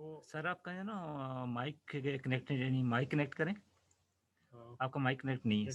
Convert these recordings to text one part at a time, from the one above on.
Sir आपका है ना माइक कनेक्ट नहीं, माइक कनेक्ट करें। आपका माइक कनेक्ट नहीं है।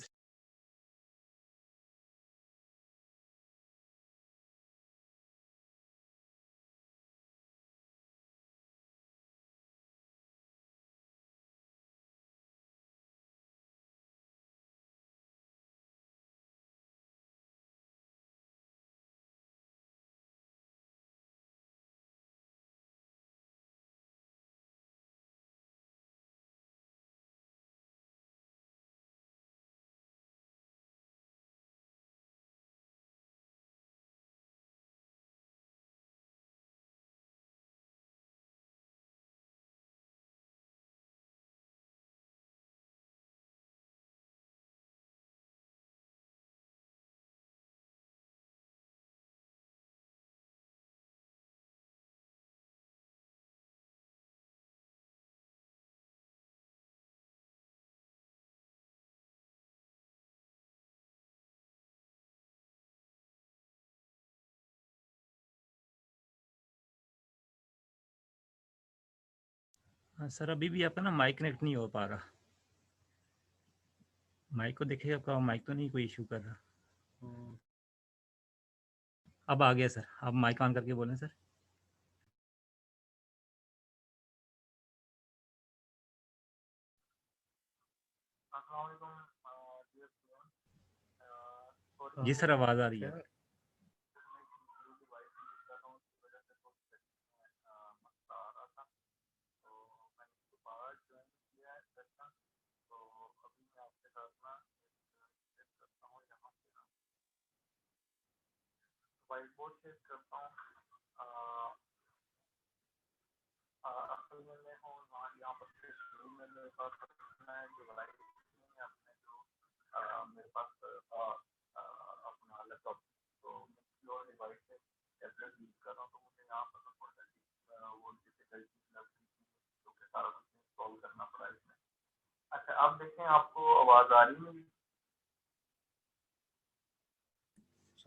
हाँ सर, अभी भी आपका ना माइक कनेक्ट नहीं हो पा रहा। माइक को देखिए, आपका माइक तो नहीं कोई इशू कर रहा। अब आ गया सर, आप माइक ऑन करके बोलें सर। जी सर, आवाज़ आ रही है।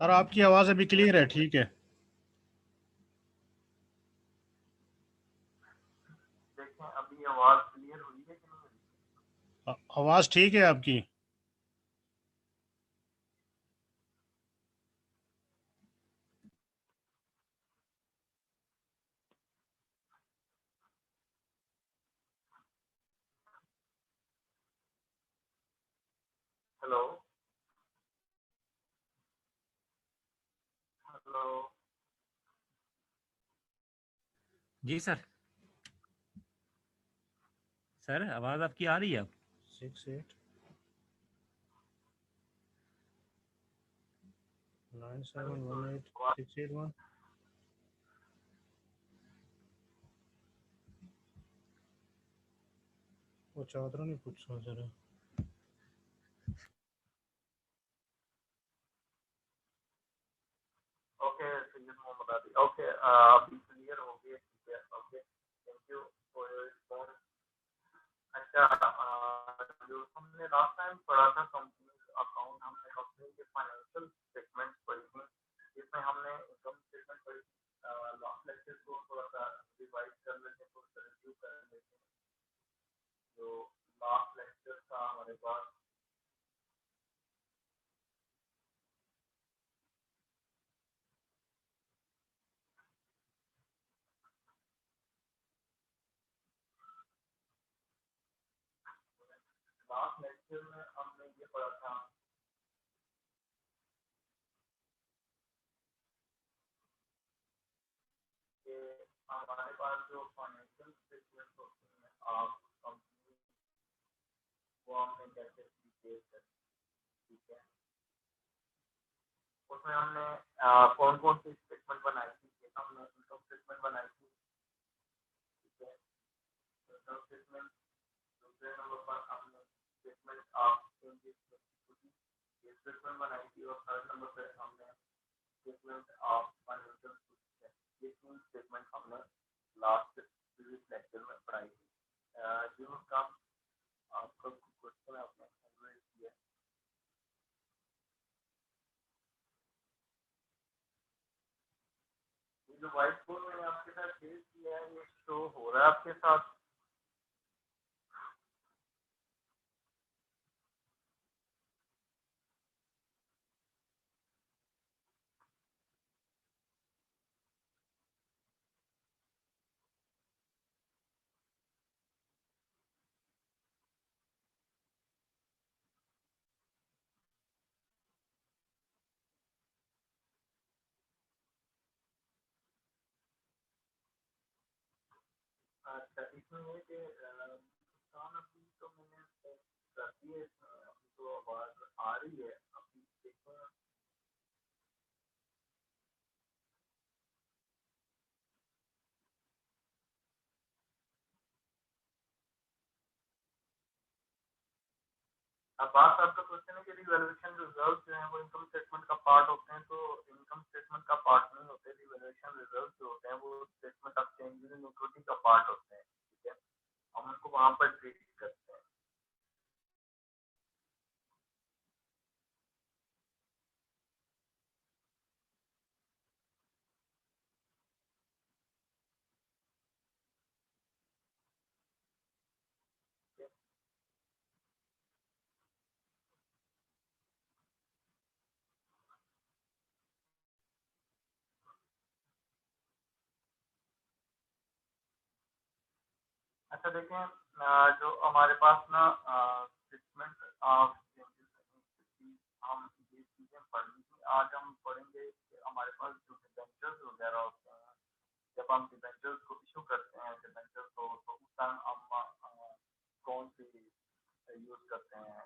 सर आपकी आवाज़ अभी क्लियर है, ठीक है। आवाज़ ठीक है आपकी। जी सर। सर आवाज़ आपकी आ रही है अब? 68 9718 681। वो चादरों नहीं पूछना जरा। जो व्हाइट बोर्ड मैंने आपके साथ शेयर किया है ये शो हो रहा है आपके साथ? अच्छा, इसमें है कि नुकसान अभी तो मैंने कर दिए, अभी तो आवाज आ रही है अभी देखो। अब बात आपका क्वेश्चन है कि रिवैल्यूएशन रिजर्व जो है वो इनकम स्टेटमेंट का पार्ट होते हैं, तो इनकम स्टेटमेंट का पार्ट नहीं होते। रिवैल्यूएशन रिजर्व जो होते हैं वो statement of changes in equity का पार्ट होते हैं, ठीक है, हम उनको वहां पर ट्रीट करते हैं। अच्छा देखें, जो हमारे पास ना स्टेटमेंट ऑफ चेंजेस, हम ये चीजें पढ़नी थी, आज हम पढ़ेंगे कि हमारे पास जो डिबेंचर्स वगैरह होते हैं, जब हम डिबेंचर्स को इशू करते हैं डिबेंचर्स को, तो उस टाइम हम कौन सी यूज करते हैं,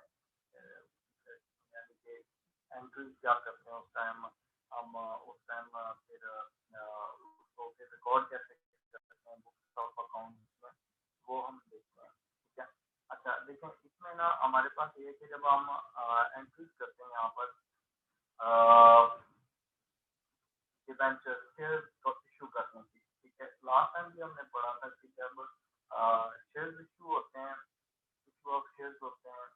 यानी कि एंट्रीज क्या करते हैं उस टाइम, हम उस टाइम फिर उसको फिर रिकॉर्ड कैसे करते हैं बुक्स ऑफ अकाउंट्स में, वो हम देखते हैं, ठीक है। अच्छा देखें, इसमें ना हमारे पास ये है कि जब हम एंट्रीज करते हैं यहाँ पर डिबेंचर शेयर को इशू करने की, ठीक है, लास्ट टाइम भी हमने पढ़ा था कि जब शेयर इशू होते हैं, इशू ऑफ शेयर्स होते हैं,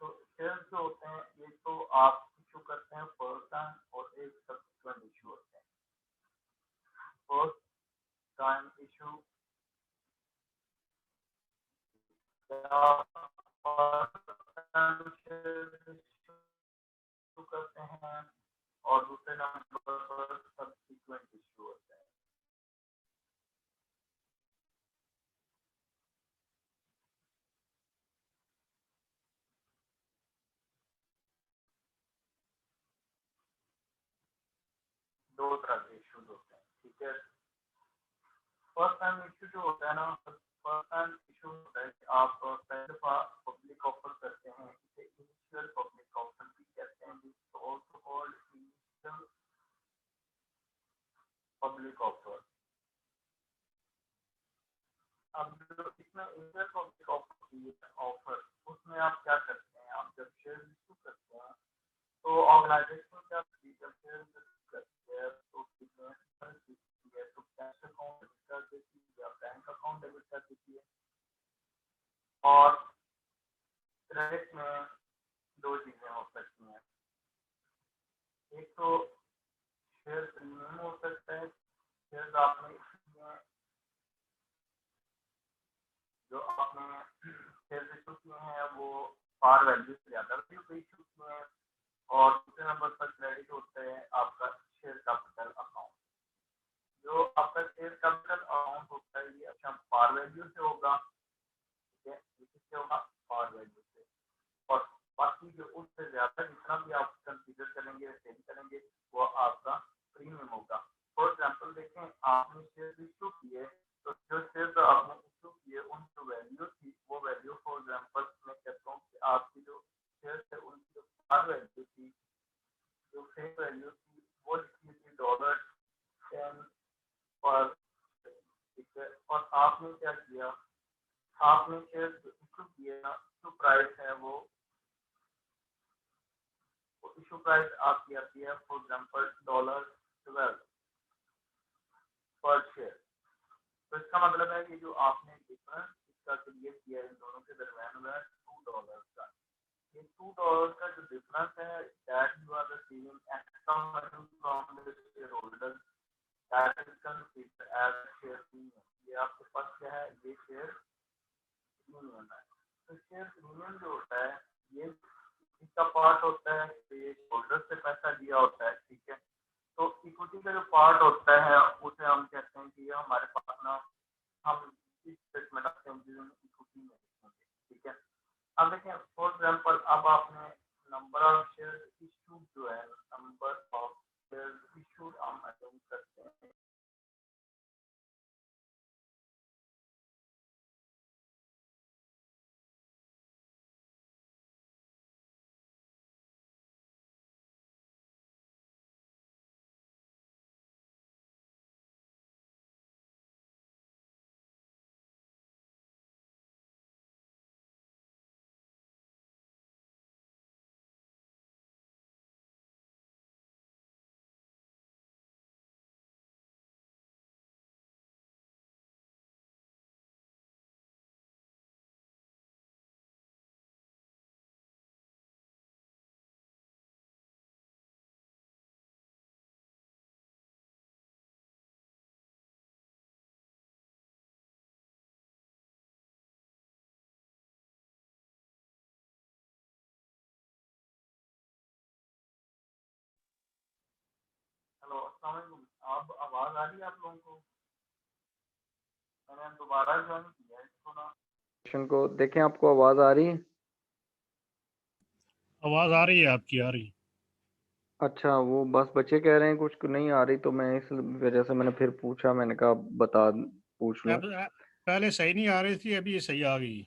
तो शेयर्स जो होते हैं ये तो आप इशू करते हैं फर्स्ट टाइम और एक सब्सिक्वेंट इशू होते हैं। फर्स्ट टाइम इशू करते हैं और दूसरे नंबर पर सब्सिक्वेंट इशू होते हैं। दो तरह के इशूज होते हैं, ठीक है। फर्स्ट टाइम इशू जो होता है ना, फर्स्ट टाइम इशू होता है कि आप पहले दफा पब्लिक ऑफर करते हैं, इसे इनिशियल पब्लिक ऑफर भी कहते हैं, also called initial public offer. अब जो इसमें इनिशियल पब्लिक ऑफर उसमें आप क्या करते हैं, आप जब शेयर इशू करते हैं तो ऑर्गेनाइजेशन क्या शेयर करती है, तो तो कैश अकाउंट डेबिट कर देती है या बैंक अकाउंट डेबिट कर देती है। और क्रेडिट में दो चीजें हो सकती हैं, एक तो शेयर प्रीमियम हो सकता है, शेयर आपने जो आपने शेयर इशू किए हैं वो पार वैल्यू से ज्यादा वैल्यू पे इशू किए हैं। और दूसरे नंबर पर क्रेडिट होता है आपका शेयर कैपिटल अकाउंट। जो आपका शेयर कैपिटल अकाउंट होता है ये अच्छा पार वैल्यू से होगा, ठीक है, ये किससे होगा, पार वैल्यू से। और बाकी जो उससे ज्यादा जितना भी आप कंसीडर करेंगे सेल करेंगे वो आपका प्रीमियम होगा। फॉर एग्जाम्पल देखें, आपने शेयर इशू किए, तो जो शेयर आपने इशू किए उनकी जो वैल्यू थी वो वैल्यू, फॉर एग्जाम्पल मैं कहता हूँ कि आपकी जो शेयर थे उनकी जो पार वैल्यू थी, जो फेस वैल्यू थी वो लिखी थी $10 पर, ठीक है। और आपने क्या किया, आपने शेयर जो इशू किए ना, जो प्राइस है वो इशू प्राइस आपकी आती है फॉर एग्जाम्पल $12 पर शेयर। तो इसका मतलब है कि जो आपने डिफरेंस इसका क्रिएट किया इन दोनों के दरमियान में $2 का, ये $2 का जो डिफरेंस है that you are receiving extra money from the shareholder that is considered as share premium. ये आपके पास क्या है, ये शेयर प्रीमियम है। तो शेयर प्रीमियम जो होता है ये इसका पार्ट होता है, शेयर होल्डर से पैसा लिया होता है, ठीक है। तो इक्विटी का जो पार्ट होता है उसे हम कहते हैं कि ये हमारे पास ना हम इस statement of changes in equity में लिखेंगे, ठीक है। अब देखें फॉर एग्जांपल अब आपने नंबर ऑफ शेयर इशूड जो है, नंबर ऑफ शेयर इशूड हम अटेंड करते हैं। हेलो अस्सलाम वालेकुम, अब आवाज आ रही है आप लोगों को? मैंने दोबारा ज्वाइन किया है इसको ना। क्वेश्चन को देखें, आपको आवाज आ रही है? आवाज आ रही है आपकी, आ रही। अच्छा, वो बस बच्चे कह रहे हैं कुछ नहीं आ रही, तो मैं इस वजह से मैंने फिर पूछा, मैंने कहा बता पूछ लूं। अब पहले सही नहीं आ रही थी, अभी ये सही आ गई।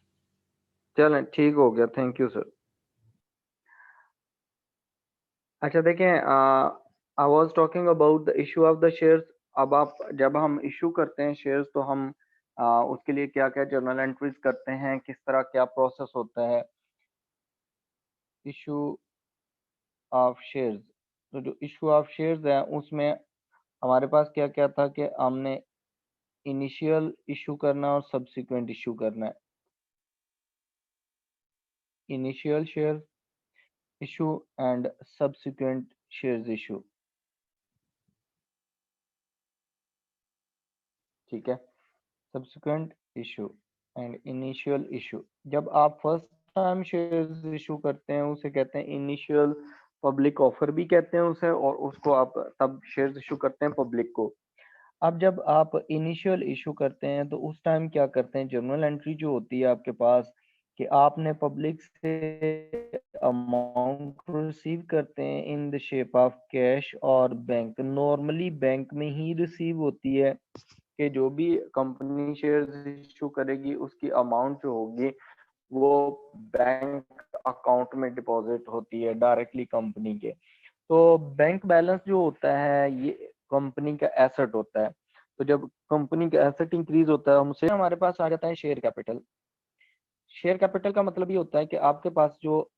चलें, ठीक हो गया, थैंक यू सर। अच्छा देखें, I was talking about the issue of the shares. अब आप जब हम इशू करते हैं शेयर्स तो हम उसके लिए क्या क्या जर्नल एंट्रीज करते हैं, किस तरह क्या प्रोसेस होता है इशू ऑफ शेयर्स। तो जो इशू ऑफ शेयर्स है उसमें हमारे पास क्या क्या था कि हमने इनिशियल इशू करना और सब्सिक्वेंट इशू करना है। Initial share issue and subsequent shares issue, ठीक है। Subsequent issue and initial issue. जब आप फर्स्ट टाइम शेयर्स इशू करते हैं उसे कहते हैं इनिशियल पब्लिक ऑफर भी कहते हैं उसे, और उसको आप तब शेयर्स इशू करते हैं पब्लिक को। अब जब आप इनिशियल इशू करते हैं तो उस टाइम क्या करते हैं, जर्नल एंट्री जो होती है आपके पास कि आपने पब्लिक से अमाउंट रिसीव करते हैं in the shape of cash और बैंक। नॉर्मली बैंक में ही रिसीव होती है कि जो भी कंपनी शेयर्स इशू करेगी उसकी अमाउंट जो होगी वो बैंक अकाउंट में डिपॉजिट होती है डायरेक्टली कंपनी के। तो बैंक बैलेंस जो होता है ये कंपनी का एसेट होता है। तो जब कंपनी का एसेट इंक्रीज होता है हमसे हमारे पास आ जाता है शेयर कैपिटल। शेयर कैपिटल का मतलब ये होता है कि आपके पास जो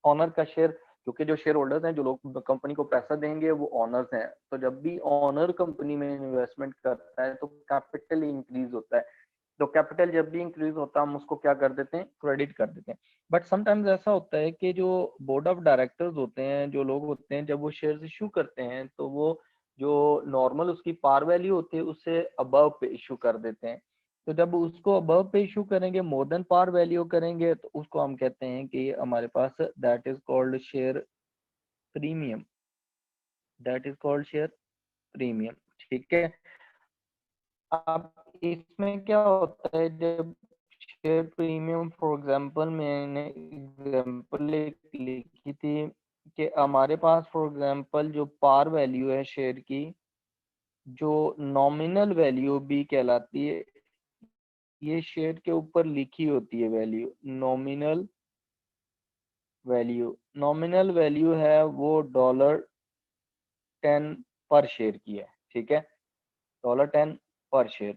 ऑनर का शेयर, क्योंकि जो शेयर होल्डर्स हैं जो लोग कंपनी को पैसा देंगे वो ऑनर्स हैं, तो जब भी ऑनर कंपनी में इन्वेस्टमेंट करता है तो कैपिटल इंक्रीज होता है। तो कैपिटल जब भी इंक्रीज होता है हम उसको क्या कर देते हैं, क्रेडिट कर देते हैं। बट समटाइम्स ऐसा होता है कि जो बोर्ड ऑफ डायरेक्टर्स होते हैं, जो लोग होते हैं, जब वो शेयर्स इशू करते हैं तो वो जो नॉर्मल उसकी पार वैल्यू होती है उससे अबव पे इशू कर देते हैं। तो जब उसको अबव पे इशू करेंगे, मोर देन पार वैल्यू करेंगे, तो उसको हम कहते हैं कि हमारे पास that is called share premium. That is called share premium, ठीक है। अब इसमें क्या होता है, जब शेयर प्रीमियम फॉर एग्जांपल मैंने एग्जांपल लिखी थी कि हमारे पास फॉर एग्जांपल जो पार वैल्यू है शेयर की, जो नॉमिनल वैल्यू भी कहलाती है, ये शेयर के ऊपर लिखी होती है value, nominal value. Nominal value है वो $10 पर शेयर की है, ठीक है, $10 पर शेयर।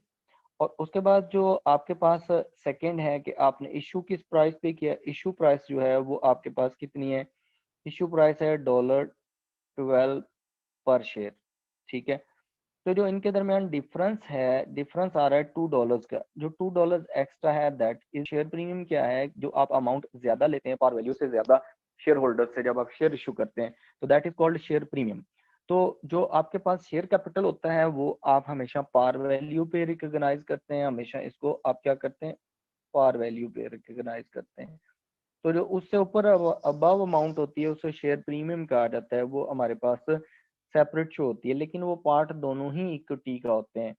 और उसके बाद जो आपके पास सेकंड है कि आपने इशू किस प्राइस पे किया। इशू प्राइस जो है वो आपके पास कितनी है, इशू प्राइस है $12 पर शेयर, ठीक है। तो जो इनके दरमियान डिफरेंस है, डिफरेंस आ रहा है $2 का। जो $2 एक्स्ट्रा है दैट इज शेयर प्रीमियम। क्या है, जो आप अमाउंट ज्यादा लेते हैं पार वैल्यू से ज्यादा शेयर होल्डर से जब आप शेयर इशू करते हैं, तो that is called share premium. तो जो आपके पास शेयर कैपिटल होता है वो आप हमेशा पार वैल्यू पे रिकॉग्नाइज करते हैं, हमेशा इसको आप क्या करते हैं, पार वैल्यू पे रिकॉग्नाइज करते हैं। तो जो उससे ऊपर अबव अमाउंट होती है उसे शेयर प्रीमियम कहा जाता है, वो हमारे पास सेपरेट शो होती है, लेकिन वो पार्ट दोनों ही इक्विटी का होते हैं।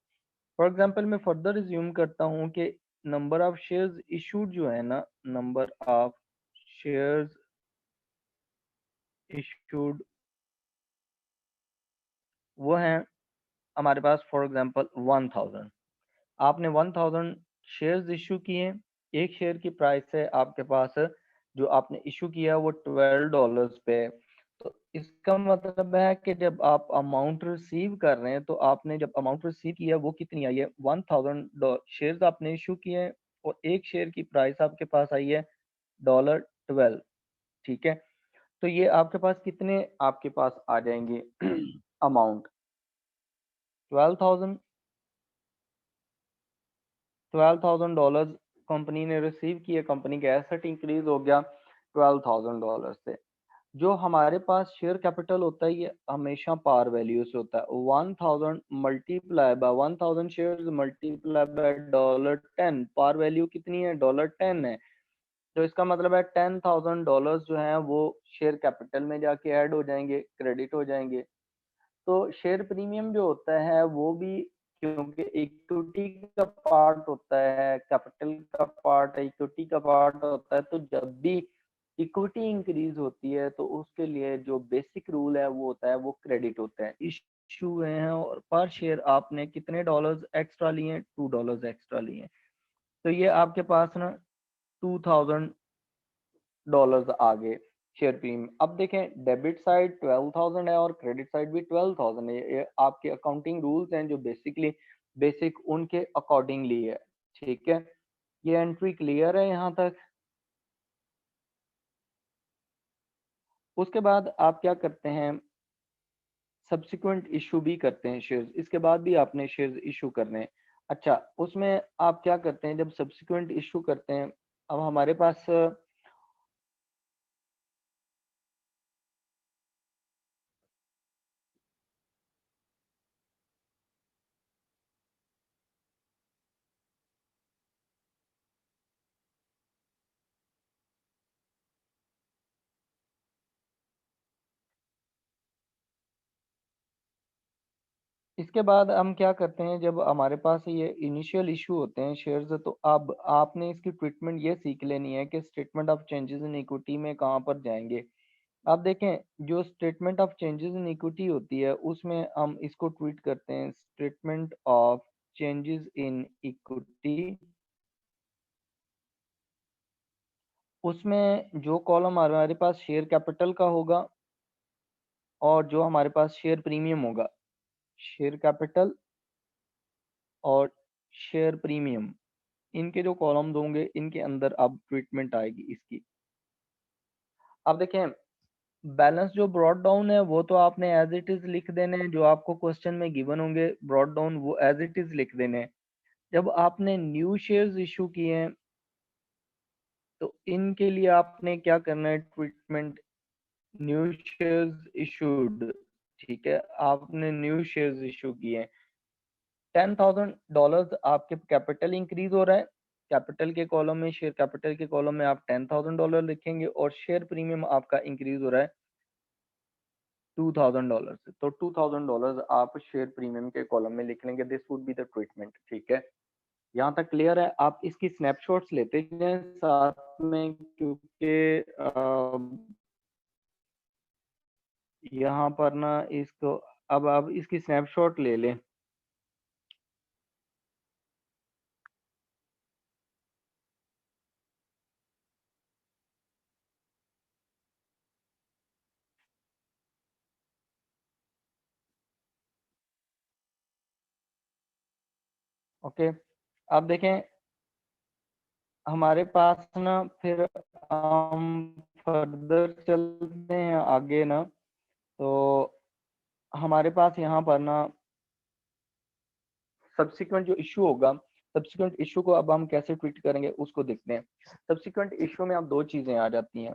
फॉर एग्जांपल मैं फर्दर रिज्यूम करता हूँ कि नंबर ऑफ शेयर्स इशूड जो है ना, नंबर ऑफ शेयर्स इशूड वो है हमारे पास फॉर एग्जांपल 1000। आपने 1000 शेयर्स इशू किए, एक शेयर की प्राइस है आपके पास जो आपने इशू किया वो $12 पे है। तो इसका मतलब है कि जब आप अमाउंट रिसीव कर रहे हैं, तो आपने जब अमाउंट रिसीव किया वो कितनी आई है, 1000 शेयर्स आपने इशू किए हैं और एक शेयर की प्राइस आपके पास आई है $12। ठीक है, तो ये आपके पास कितने आपके पास आ जाएंगे अमाउंट, 12,000। $12,000 कंपनी ने रिसीव किए, कंपनी का एसेट इंक्रीज हो गया $12,000 से। जो हमारे पास शेयर कैपिटल होता है ये हमेशा पार वैल्यू से होता है। 1000 multiply by 1000 shares multiply by $10, par value कितनी है, $10 है। तो इसका मतलब है $10,000 जो है वो शेयर कैपिटल में जाके ऐड हो जाएंगे, क्रेडिट हो जाएंगे। तो शेयर प्रीमियम जो होता है वो भी, क्योंकि इक्विटी का पार्ट होता है, कैपिटल का पार्ट है, इक्विटी का पार्ट होता है, तो जब भी इक्विटी इंक्रीज होती है तो उसके लिए जो बेसिक रूल है वो होता है, वो क्रेडिट होता है। इशू हुए हैं और पर शेयर आपने कितने डॉलर्स एक्स्ट्रा लिए, $2 एक्स्ट्रा लिए, तो ये आपके पास ना $2,000 आगे शेयर प्रीमियम। अब देखें डेबिट साइड 12,000 है और क्रेडिट साइड भी 12,000 है। ये आपके अकाउंटिंग रूल्स हैं जो बेसिक उनके अकॉर्डिंगली है। ठीक है, ये एंट्री क्लियर है यहाँ तक। उसके बाद आप क्या करते हैं, सब्सिक्वेंट इशू भी करते हैं शेयर्स, इसके बाद भी आपने शेयर्स इशू करने हैं। अच्छा, उसमें आप क्या करते हैं जब सब्सिक्वेंट इशू करते हैं, अब हमारे पास इसके बाद हम क्या करते हैं, जब हमारे पास ये इनिशियल इशू होते हैं शेयर्स, तो अब आपने इसकी ट्रीटमेंट ये सीख लेनी है कि statement of changes in equity में कहाँ पर जाएंगे। आप देखें जो statement of changes in equity होती है उसमें हम इसको ट्वीट करते हैं statement of changes in equity. उसमें जो कॉलम हमारे पास शेयर कैपिटल का होगा और जो हमारे पास शेयर प्रीमियम होगा, शेयर कैपिटल और शेयर प्रीमियम, इनके जो कॉलम्स होंगे इनके अंदर अब ट्रीटमेंट आएगी इसकी। अब देखें बैलेंस जो ब्रॉड डाउन है वो तो आपने एज इट इज लिख देने हैं, जो आपको क्वेश्चन में गिवन होंगे ब्रॉड डाउन वो एज इट इज लिख देने हैं। जब आपने न्यू शेयर्स इशू किए हैं तो इनके लिए आपने क्या करना है, ट्रीटमेंट न्यू शेयर्स इशूड। ठीक है, आपने न्यू शेयर्स इशू किए हैं, $10,000 आपके कैपिटल इंक्रीज हो रहा है, कैपिटल के कॉलम में, शेयर कैपिटल के कॉलम में आप $10,000 लिखेंगे और शेयर प्रीमियम आपका इंक्रीज हो रहा है $2,000 से, तो $2,000 आप शेयर प्रीमियम के कॉलम में लिख लेंगे। This would be the treatment. ठीक है, यहाँ तक क्लियर है। आप इसकी स्नैपशॉट्स लेते जाएं साथ में, क्योंकि यहाँ पर ना इसको, अब आप इसकी स्नैपशॉट ले लें। ओके, अब देखें हमारे पास ना, फिर हम फर्दर चलते हैं आगे ना, तो हमारे पास यहाँ पर ना सब्सिक्वेंट जो इशू होगा, सब्सिक्वेंट इशू को अब हम कैसे ट्रीट करेंगे उसको देखते हैं। सब्सिक्वेंट इशू में अब दो चीजें आ जाती हैं।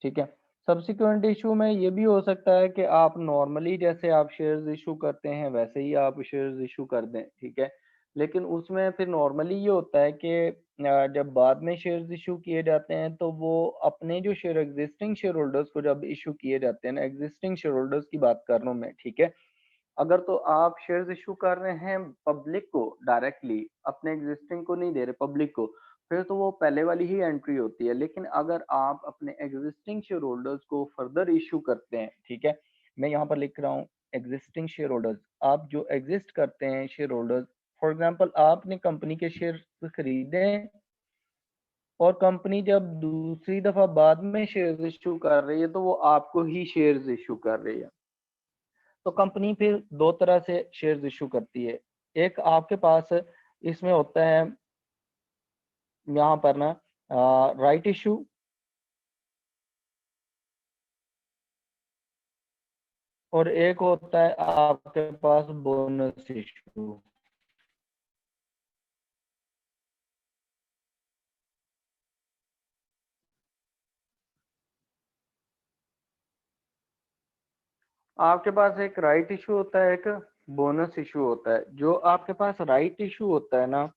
ठीक है, सब्सिक्वेंट इशू में ये भी हो सकता है कि आप नॉर्मली जैसे आप शेयर्स इशू करते हैं वैसे ही आप शेयर्स इशू कर दें, ठीक है। लेकिन उसमें फिर नॉर्मली ये होता है कि जब बाद में शेयर्स इशू किए जाते हैं तो वो अपने जो शेयर एग्जिस्टिंग शेयर होल्डर्स को जब इशू किए जाते हैं ना, एग्जिस्टिंग शेयर होल्डर्स की बात कर रहा हूँ मैं, ठीक है। अगर तो आप शेयर्स इशू कर रहे हैं पब्लिक को डायरेक्टली, अपने एग्जिस्टिंग को नहीं दे रहे पब्लिक को, फिर तो वो पहले वाली ही एंट्री होती है। लेकिन अगर आप अपने एग्जिस्टिंग शेयर होल्डर्स को फर्दर इशू करते हैं, ठीक है, मैं यहाँ पर लिख रहा हूँ एग्जिस्टिंग शेयर होल्डर्स, आप जो एग्जिस्ट करते हैं शेयर होल्डर्स, फॉर एग्जाम्पल आपने कंपनी के शेयर खरीदे हैं और कंपनी जब दूसरी दफा बाद में शेयर्स इशू कर रही है तो वो आपको ही शेयर्स इशू कर रही है। तो कंपनी फिर दो तरह से शेयर्स इशू करती है। एक आपके पास इसमें होता है यहाँ पर ना राइट इशू, और एक होता है आपके पास बोनस इशू। आपके पास एक राइट इशू होता है, एक बोनस इशू होता है। जो आपके पास राइट इशू होता है ना,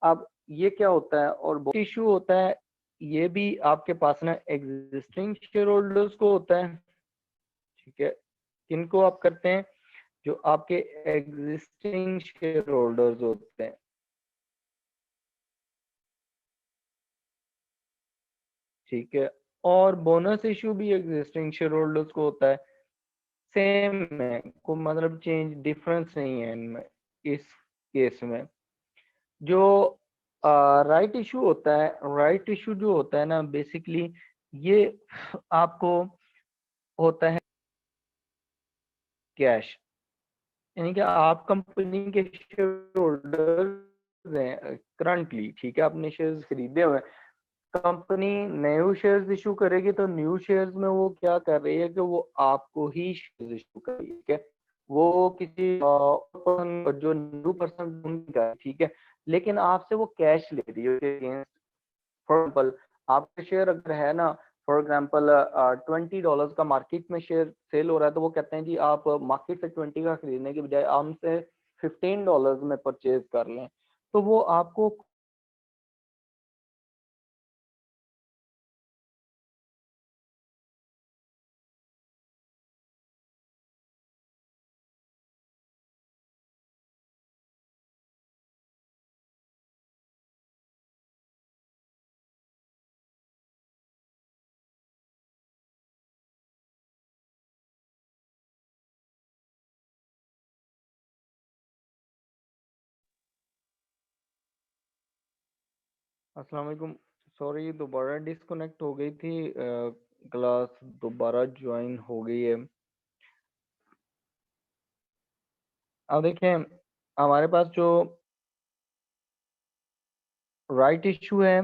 अब ये क्या होता है, और बोनस इशू होता है, ये भी आपके पास ना एग्जिस्टिंग शेयर होल्डर्स को होता है, ठीक है। किनको आप करते हैं, जो आपके एग्जिस्टिंग शेयर होल्डर्स होते हैं, ठीक है। और बोनस इशू भी एग्जिस्टिंग शेयर होल्डर्स को होता है, सेम है, कोई मतलब चेंज डिफरेंस नहीं है इनमें। इस केस में जो राइट इशू होता है, राइट इशू जो होता है ना, बेसिकली ये आपको होता है कैश, यानी कि आप कंपनी के शेयर होल्डर्स हैं करंटली, ठीक है, आपने शेयर्स खरीदे हुए हैं। कंपनी न्यू शेयर्स इशू करेगी तो न्यू शेयर्स में वो क्या कर रही है कि वो आपको ही शेयर्स इशू कर रही है, ठीक है। वो किसी पर्सन जो न्यू पर्सन का, ठीक है, लेकिन आपसे वो कैश ले रही है। फॉर एग्जाम्पल आपका शेयर अगर है ना, फॉर एग्जाम्पल $20 का मार्केट में शेयर सेल हो रहा है, तो वो कहते हैं जी आप मार्केट से 20 का खरीदने के बजाय हमसे $15 में परचेज कर लें, तो वो आपको अस्सलाम वालेकुम, सॉरी दोबारा डिस्कनेक्ट हो गई थी, क्लास दोबारा ज्वाइन हो गई है। अब देखें, हमारे पास जो राइट इशू है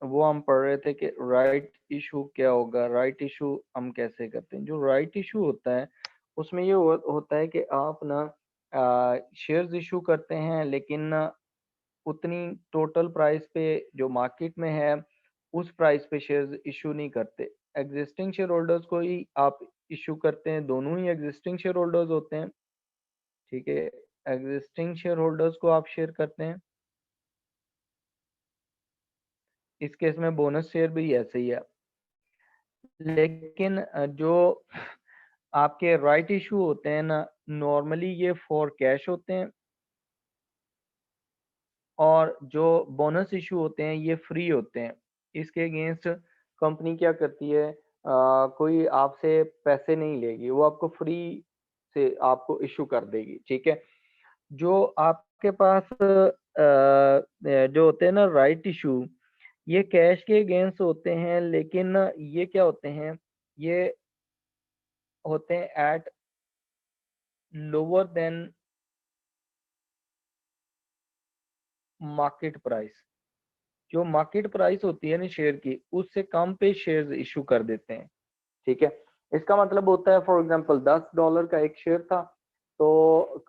वो हम पढ़ रहे थे कि राइट इशू क्या होगा, राइट इशू हम कैसे करते हैं। जो राइट इशू होता है उसमें ये होता है कि आप ना शेयर्स इशू करते हैं, लेकिन ना उतनी टोटल प्राइस पे जो मार्केट में है उस प्राइस पे शेयर्स इशू नहीं करते। एग्जिस्टिंग शेयर होल्डर्स को ही आप इशू करते हैं, दोनों ही एग्जिस्टिंग शेयर होल्डर्स होते हैं, ठीक है। एग्जिस्टिंग शेयर होल्डर्स को आप शेयर करते हैं, इस केस में बोनस शेयर भी ऐसे ही है। लेकिन जो आपके राइट इशू होते हैं ना, नॉर्मली ये फॉर कैश होते हैं, और जो बोनस इशू होते हैं ये फ्री होते हैं। इसके अगेंस्ट कंपनी क्या करती है, कोई आपसे पैसे नहीं लेगी, वो आपको फ्री से आपको इशू कर देगी, ठीक है। जो आपके पास जो होते हैं ना राइट इशू, ये कैश के अगेंस्ट होते हैं, लेकिन ये क्या होते हैं, ये होते हैं at lower than market price. जो मार्केट प्राइस होती है ना शेयर की, उससे कम पे शेयर्स इशू कर देते हैं। ठीक है, इसका मतलब होता है फॉर एग्जांपल $10 का एक शेयर था, तो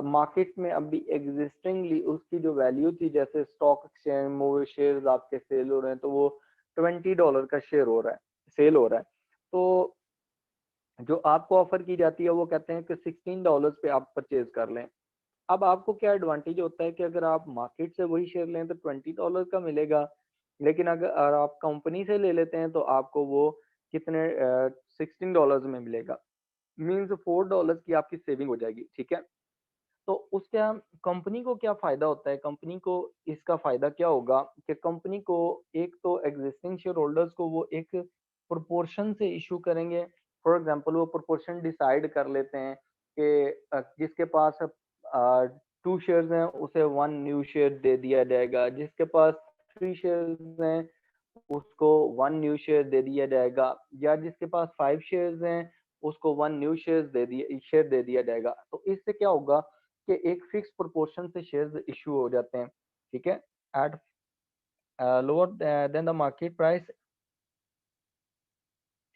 मार्केट में अभी एग्जिस्टिंगली उसकी जो वैल्यू थी, जैसे स्टॉक एक्सचेंज में वो शेयर्स आपके सेल हो रहे हैं, तो वो $20 का शेयर हो रहा है, सेल हो रहा है। तो जो आपको ऑफर की जाती है वो कहते हैं कि $16 पे आप परचेज कर लें। अब आपको क्या एडवांटेज होता है कि अगर आप मार्केट से वही शेयर लें तो $20 का मिलेगा, लेकिन अगर आप कंपनी से ले लेते हैं तो आपको वो कितने $16 में मिलेगा, मीन्स $4 की आपकी सेविंग हो जाएगी। ठीक है, तो उसके कंपनी को क्या फायदा होता है, कंपनी को इसका फायदा क्या होगा कि कंपनी को एक तो एग्जिस्टिंग शेयर होल्डर्स को वो एक प्रोपोर्शन से इशू करेंगे। फॉर एग्जांपल वो प्रोपोर्शन डिसाइड कर लेते हैं कि जिसके पास 2 शेयर्स हैं उसे 1 न्यू शेयर दे दिया जाएगा, जिसके पास 3 शेयर्स हैं उसको 1 न्यू शेयर दे दिया जाएगा, या जिसके पास 5 शेयर्स हैं उसको 1 न्यू शेयर दे दिया जाएगा। तो इससे क्या होगा कि एक फिक्स प्रोपोर्शन से शेयर्स इशू हो जाते हैं। ठीक है, at lower than the market price.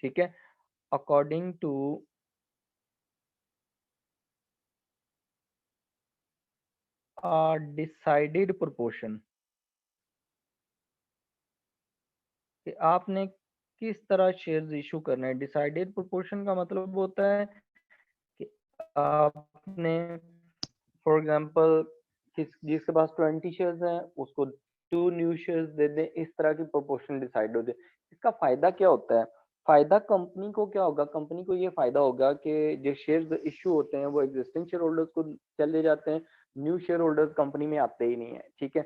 ठीक है, अकॉर्डिंग टू डिसाइडेड प्रोपोर्शन, कि आपने किस तरह शेयर्स इशू करना है। डिसाइडेड प्रोपोर्शन का मतलब होता है कि आपने फॉर एग्जांपल जिसके पास 20 शेयर्स हैं उसको 2 न्यू शेयर्स दे दें, इस तरह की प्रोपोर्शन डिसाइड हो जाए। इसका फायदा क्या होता है, फायदा कंपनी को क्या होगा, कंपनी को ये फायदा होगा कि जो शेयर्स इशू होते हैं वो एग्जिस्टिंग शेयर होल्डर्स को चले जाते हैं, न्यू शेयर होल्डर्स कंपनी में आते ही नहीं है। ठीक है,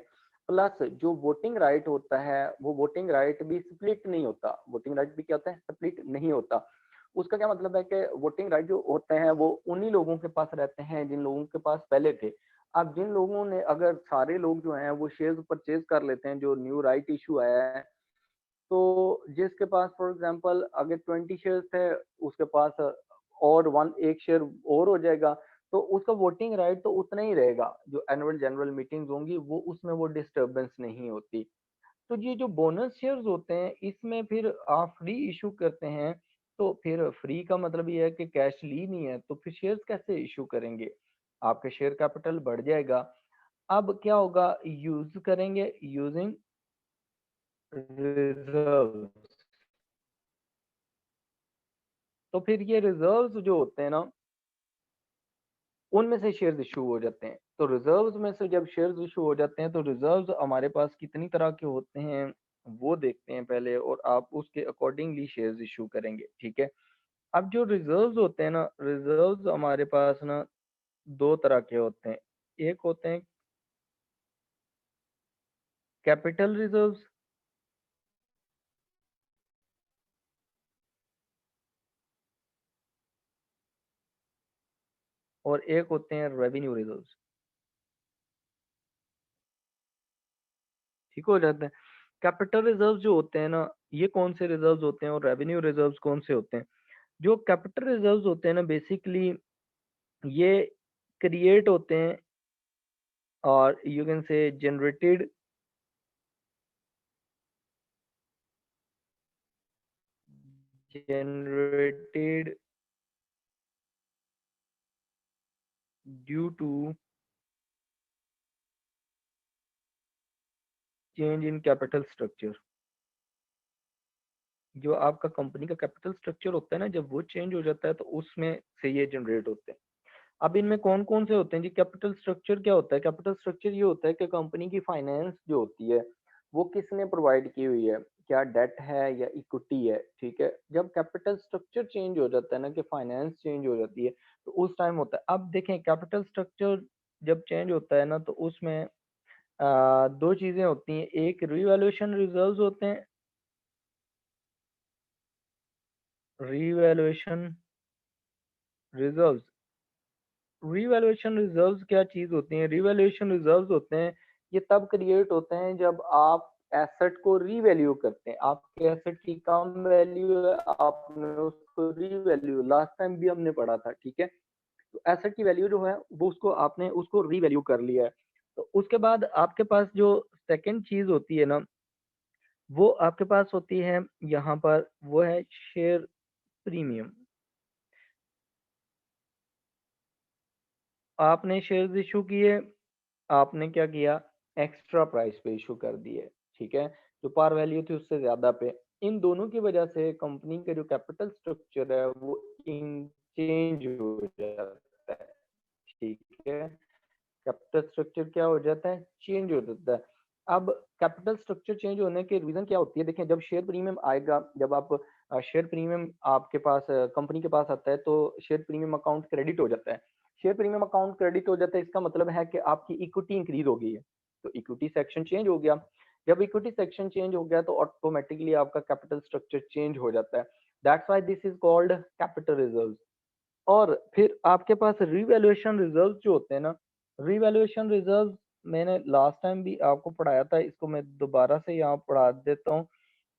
प्लस जो वोटिंग राइट होता है वो वोटिंग राइट भी स्प्लिट नहीं होता, वोटिंग राइट भी क्या होता है, स्प्लिट नहीं होता। उसका क्या मतलब है कि वोटिंग राइट जो होते हैं वो उन्हीं लोगों के पास रहते हैं जिन लोगों के पास पहले थे। अब जिन लोगों ने, अगर सारे लोग जो हैं वो शेयर्स परचेज कर लेते हैं, जो न्यू राइट इशू आया है, तो जिसके पास फॉर एग्जांपल अगर 20 शेयर्स थे उसके पास और एक शेयर और हो जाएगा, तो उसका वोटिंग राइट तो उतना ही रहेगा। जो एनुअल जनरल मीटिंग्स होंगी वो उसमें वो डिस्टरबेंस नहीं होती। तो ये जो बोनस शेयर्स होते हैं इसमें फिर आप फ्री इशू करते हैं, तो फिर फ्री का मतलब ये है कि कैश ली नहीं है, तो फिर शेयर्स कैसे इशू करेंगे, आपका शेयर कैपिटल बढ़ जाएगा। अब क्या होगा, यूज करेंगे यूजिंग रिजर्व, तो फिर ये रिजर्व्स जो होते हैं ना उनमें से शेयर्स इशू हो जाते हैं। तो रिजर्व्स में से जब शेयर्स इशू हो जाते हैं तो रिजर्व्स हमारे पास कितनी तरह के होते हैं वो देखते हैं पहले, और आप उसके अकॉर्डिंगली शेयर्स इशू करेंगे। ठीक है, अब जो रिजर्व्स होते हैं ना, रिजर्व्स हमारे पास ना 2 तरह के होते हैं। एक होते हैं कैपिटल रिजर्व्स, और एक होते हैं रेवेन्यू रिजर्व्स। ठीक हो जाता है। कैपिटल रिजर्व्स जो होते हैं ना, ये कौन से रिजर्व्स होते हैं और रेवेन्यू रिजर्व्स कौन से होते हैं। जो कैपिटल रिजर्व्स होते हैं ना, बेसिकली ये क्रिएट होते हैं, और you can say generated due to change in capital structure। जो आपका कंपनी का कैपिटल स्ट्रक्चर होता है ना, जब वो चेंज हो जाता है तो उसमें से ये जनरेट होते हैं। अब इनमें कौन कौन से होते हैं जी, कैपिटल स्ट्रक्चर क्या होता है, कैपिटल स्ट्रक्चर ये होता है कि कंपनी की फाइनेंस जो होती है वो किसने प्रोवाइड की हुई है, क्या डेट है या इक्विटी है। ठीक है, जब कैपिटल स्ट्रक्चर चेंज हो जाता है ना, कि फाइनेंस चेंज हो जाती है, तो उस टाइम होता है। अब देखें कैपिटल स्ट्रक्चर जब चेंज होता है ना, तो उसमें 2 चीजें होती हैं, एक रिवैल्यूएशन रिजर्व्स होते हैं, रिवैल्यूएशन रिजर्व्स। रिवैल्यूएशन रिजर्व्स क्या चीज होती हैं, रिवैल्यूएशन रिजर्व्स होते हैं, ये तब क्रिएट होते हैं जब आप एसेट को रीवैल्यू करते हैं। आपके एसेट की कम वैल्यू है, आपने उसको रीवैल्यू, लास्ट टाइम भी हमने पढ़ा था। ठीक है, तो एसेट की वैल्यू जो है वो उसको आपने उसको रीवैल्यू कर लिया है। तो उसके बाद आपके पास जो सेकंड चीज होती है ना, वो आपके पास होती है यहाँ पर, वो है शेयर प्रीमियम। आपने शेयर्स इशू किए, आपने क्या किया, एक्स्ट्रा प्राइस पे इशू कर दिए, ठीक है, जो पार वैल्यू थी उससे ज्यादा पे। इन दोनों की वजह से कंपनी का जो कैपिटल स्ट्रक्चर है वो चेंज हो जाता है, ठीक है। कैपिटल स्ट्रक्चर क्या हो जाता है, चेंज हो जाता है। अब कैपिटल स्ट्रक्चर चेंज होने के रीजन क्या होती है, देखिए जब शेयर प्रीमियम आएगा, जब आप शेयर प्रीमियम आपके पास कंपनी के पास आता है तो शेयर प्रीमियम अकाउंट क्रेडिट हो जाता है। शेयर प्रीमियम अकाउंट क्रेडिट हो जाता है, इसका मतलब है कि आपकी इक्विटी इंक्रीज हो गई है, तो इक्विटी सेक्शन चेंज हो गया। जब इक्विटी सेक्शन चेंज हो गया तो ऑटोमेटिकली आपका कैपिटल स्ट्रक्चर चेंज हो जाता है। That's why this is called capital reserve. और फिर आपके पास रिवैल्यूएशन रिजर्व जो होते हैं ना, रिवैल्यूएशन रिजर्व मैंने लास्ट टाइम भी आपको पढ़ाया था, इसको मैं दोबारा से यहाँ पढ़ा देता हूँ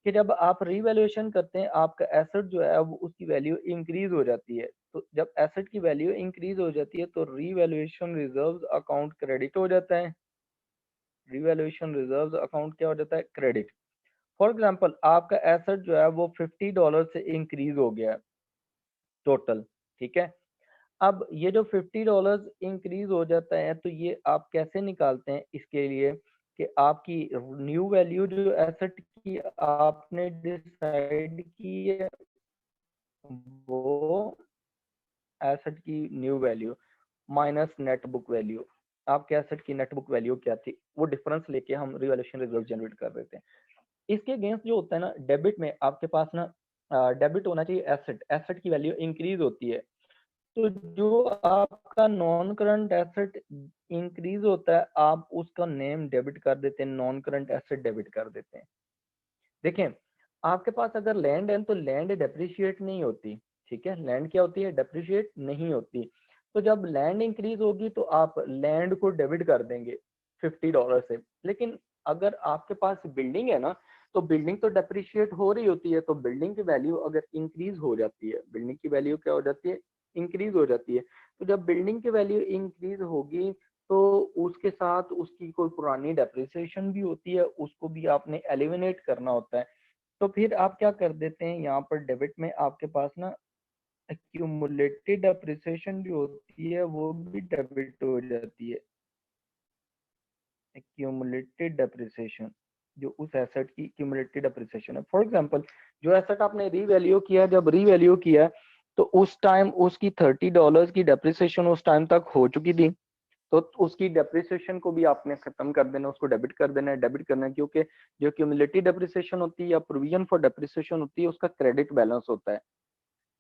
कि जब आप रिवैल्यूएशन करते हैं आपका एसेट जो है वो उसकी वैल्यू इंक्रीज हो जाती है। तो जब एसेट की वैल्यू इंक्रीज हो जाती है तो रिवैल्यूएशन रिजर्व अकाउंट क्रेडिट हो जाता है। रिवैल्यूएशन रिजर्व अकाउंट क्या हो जाता है, क्रेडिट। फॉर एग्जांपल आपका एसेट जो है वो $50 से इंक्रीज हो गया टोटल, ठीक है। अब ये जो $50 इंक्रीज हो जाता है तो ये आप कैसे निकालते हैं, इसके लिए कि आपकी न्यू वैल्यू जो एसेट की आपने डिसाइड की है वो एसेट की new value minus net book value. आपके एसेट की नेट बुक वैल्यू क्या थी, वो डिफरेंस लेके हम रिवैल्यूएशन रिजर्व जनरेट कर देते हैं। इसके अगेंस्ट जो होता है ना, डेबिट में आपके पास ना डेबिट होना चाहिए एसेट, एसेट की वैल्यू इंक्रीज होती है। तो जो आपका नॉन करंट एसेट इंक्रीज होता है आप उसका नेम डेबिट कर देते हैं, नॉन करंट एसेट डेबिट कर देते हैं। देखें आपके पास अगर लैंड है तो लैंड डेप्रिशिएट नहीं होती, ठीक है, लैंड क्या होती है, डेप्रिशिएट नहीं होती। तो जब लैंड इंक्रीज होगी तो आप लैंड को डेबिट कर देंगे $50 से। लेकिन अगर आपके पास बिल्डिंग है ना, तो बिल्डिंग तो डेप्रिशिएट हो रही होती है, तो बिल्डिंग की वैल्यू अगर इंक्रीज हो जाती है, बिल्डिंग की वैल्यू क्या हो जाती है, इंक्रीज हो जाती है। तो जब बिल्डिंग की वैल्यू इंक्रीज होगी तो उसके साथ उसकी कोई पुरानी डेप्रिसिएशन भी होती है, उसको भी आपने एलिमिनेट करना होता है। तो फिर आप क्या कर देते हैं, यहाँ पर डेबिट में आपके पास ना एक्यूमुलेटेड डेप्रिसिएशन जो होती है वो भी डेबिट हो जाती है। एक्यूमुलेटेड डेप्रिसिएशन जो उस एसेट की एक्यूमुलेटेड डेप्रिसिएशन है। फॉर एग्जांपल जो एसेट आपने रीवैल्यू किया, जब रीवैल्यू किया तो उस टाइम उसकी $30 की डेप्रिसिएशन उस टाइम तक हो चुकी थी, तो उसकी डेप्रिसिएशन को भी आपने खत्म कर देना, उसको डेबिट कर देना है, डेबिट करना है, क्योंकि जो क्यूमुलेटिव डेप्रिसिएशन होती है या प्रोविजन फॉर डेप्रिसिएशन होती है उसका क्रेडिट बैलेंस होता है।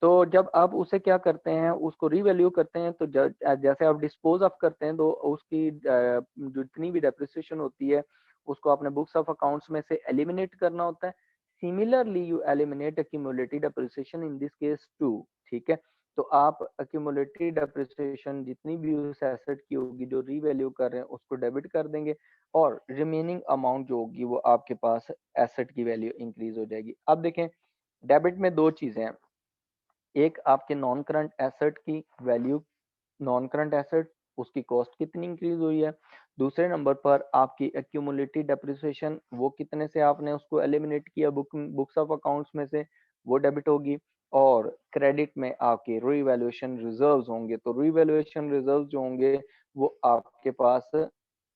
तो जब आप उसे क्या करते हैं, उसको रीवैल्यू करते हैं, तो जैसे आप डिस्पोज ऑफ करते हैं तो उसकी जितनी भी डेप्रिसिएशन होती है उसको आपने बुक्स ऑफ अकाउंट्स में से एलिमिनेट करना होता है। Similarly you eliminate accumulated depreciation in this case too, ठीक है। तो आप एक्यूमुलेटेड डेप्रिसिएशन जितनी भी उस एसेट की होगी जो रीवैल्यू कर रहे हैं उसको डेबिट कर देंगे, और रिमेनिंग अमाउंट जो होगी वो आपके पास एसेट की वैल्यू इंक्रीज हो जाएगी। अब देखें डेबिट में दो चीजें हैं, एक आपके नॉन करंट एसेट की वैल्यू, नॉन करंट एसेट उसकी कॉस्ट कितनी इंक्रीज हुई है, दूसरे नंबर पर आपकी एक्यूमुलेटेड डेप्रिसिएशन वो कितने से आपने उसको एलिमिनेट किया बुक्स ऑफ अकाउंट्स में से, वो डेबिट होगी। और क्रेडिट में आपके रीवैल्यूएशन रिजर्व्स होंगे, तो रीवैल्यूएशन रिजर्व जो होंगे वो आपके पास